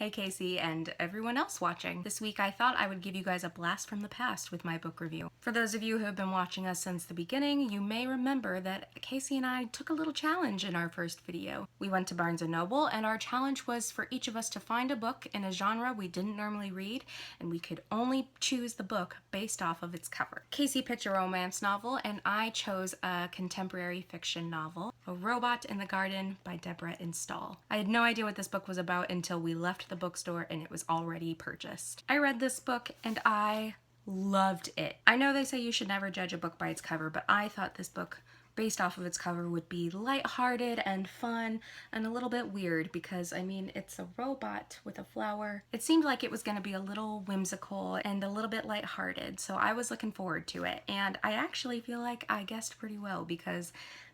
Hey Casey and everyone else watching. This week I thought I would give you guys a blast from the past with my book review. For those of you who have been watching us since the beginning, you may remember that Casey and I took a little challenge in our first video. We went to Barnes & Noble and our challenge was for each of us to find a book in a genre we didn't normally read, and we could only choose the book based off of its cover. Casey picked a romance novel and I chose a contemporary fiction novel, A Robot in the Garden by Deborah Install. I had no idea what this book was about until we left the bookstore and it was already purchased. I read this book and I loved it. I know they say you should never judge a book by its cover, but I thought this book, based off of its cover, would be lighthearted and fun and a little bit weird because, I mean, it's a robot with a flower. It seemed like it was going to be a little whimsical and a little bit lighthearted, so I was looking forward to it. And I actually feel like I guessed pretty well because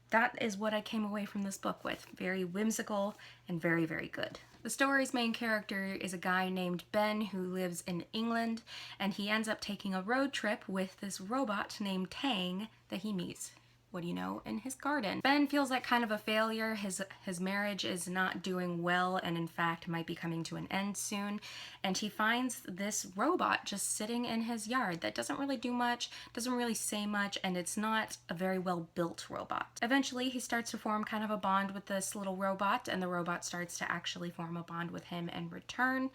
that is what I came away from this book with. Very whimsical and very, very good. The story's main character is a guy named Ben who lives in England, and he ends up taking a road trip with this robot named Tang that he meets, what do you know, in his garden. Ben feels like kind of a failure. His marriage is not doing well and in fact might be coming to an end soon, and he finds this robot just sitting in his yard that doesn't really do much, doesn't really say much, and it's not a very well built robot. Eventually he starts to form kind of a bond with this little robot, and the robot starts to actually form a bond with him in return,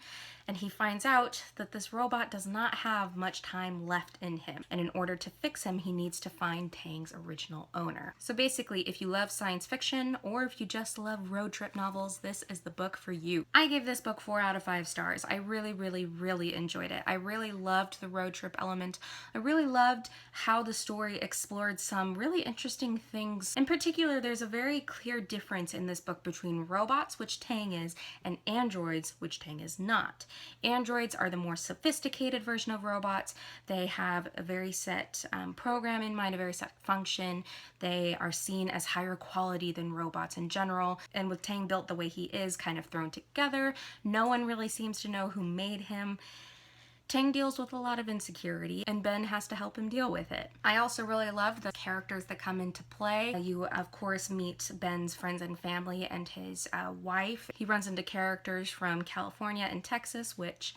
and he finds out that this robot does not have much time left in him, and in order to fix him he needs to find Tang's original owner. So basically, if you love science fiction or if you just love road trip novels, this is the book for you. I gave this book 4 out of 5 stars. I really enjoyed it. I really loved the road trip element. I really loved how the story explored some really interesting things. In particular, there's a very clear difference in this book between robots, which Tang is, and androids, which Tang is not. Androids are the more sophisticated version of robots. They have a very set program in mind, a very set function. They are seen as higher quality than robots in general, and with Tang built the way he is, kind of thrown together, no one really seems to know who made him. Tang deals with a lot of insecurity, and Ben has to help him deal with it. I also really loved the characters that come into play. You, of course, meet Ben's friends and family and his wife. He runs into characters from California and Texas, which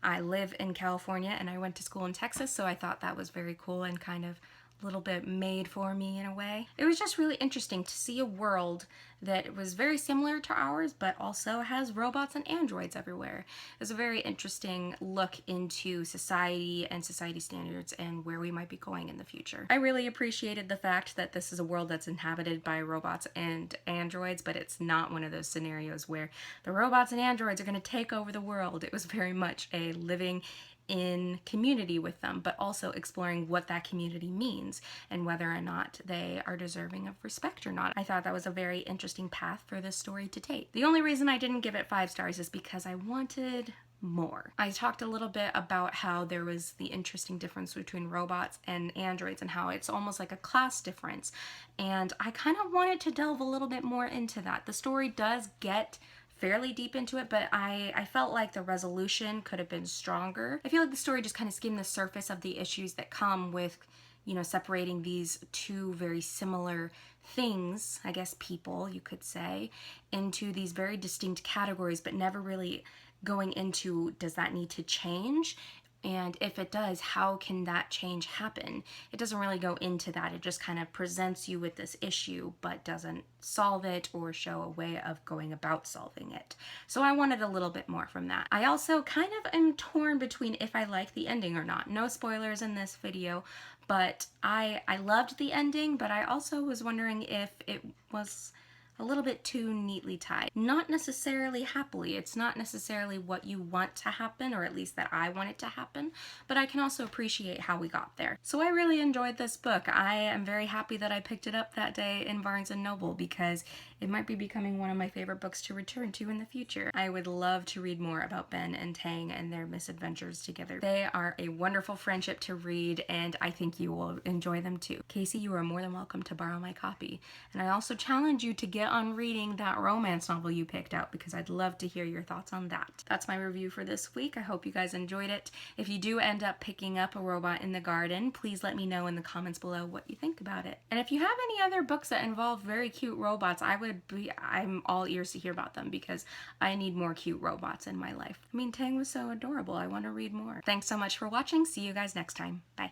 I live in California and I went to school in Texas, so I thought that was very cool and kind of a little bit made for me in a way. It was just really interesting to see a world that was very similar to ours but also has robots and androids everywhere. It was a very interesting look into society and society standards and where we might be going in the future. I really appreciated the fact that this is a world that's inhabited by robots and androids, but it's not one of those scenarios where the robots and androids are going to take over the world. It was very much a living in community with them, but also exploring what that community means and whether or not they are deserving of respect or not. I thought that was a very interesting path for this story to take. The only reason I didn't give it 5 stars is because I wanted more. I talked a little bit about how there was the interesting difference between robots and androids and how it's almost like a class difference, and I kind of wanted to delve a little bit more into that. The story does get fairly deep into it, but I felt like the resolution could have been stronger. I feel like the story just kind of skimmed the surface of the issues that come with, you know, separating these two very similar things, I guess people, you could say, into these very distinct categories, but never really going into, does that need to change? And if it does, how can that change happen? It doesn't really go into that. It just kind of presents you with this issue, but doesn't solve it or show a way of going about solving it. So I wanted a little bit more from that. I also kind of am torn between if I like the ending or not. No spoilers in this video, but I loved the ending, but I also was wondering if it was a little bit too neatly tied. Not necessarily happily. It's not necessarily what you want to happen, or at least that I want it to happen, but I can also appreciate how we got there. So I really enjoyed this book. I am very happy that I picked it up that day in Barnes & Noble because it might be becoming one of my favorite books to return to in the future. I would love to read more about Ben and Tang and their misadventures together. They are a wonderful friendship to read, and I think you will enjoy them too. Casey, you are more than welcome to borrow my copy. And I also challenge you to get on reading that romance novel you picked out, because I'd love to hear your thoughts on that. That's my review for this week. I hope you guys enjoyed it. If you do end up picking up A Robot in the Garden, please let me know in the comments below what you think about it. And if you have any other books that involve very cute robots, I'm all ears to hear about them, because I need more cute robots in my life. I mean, Tang was so adorable. I want to read more. Thanks so much for watching. See you guys next time. Bye.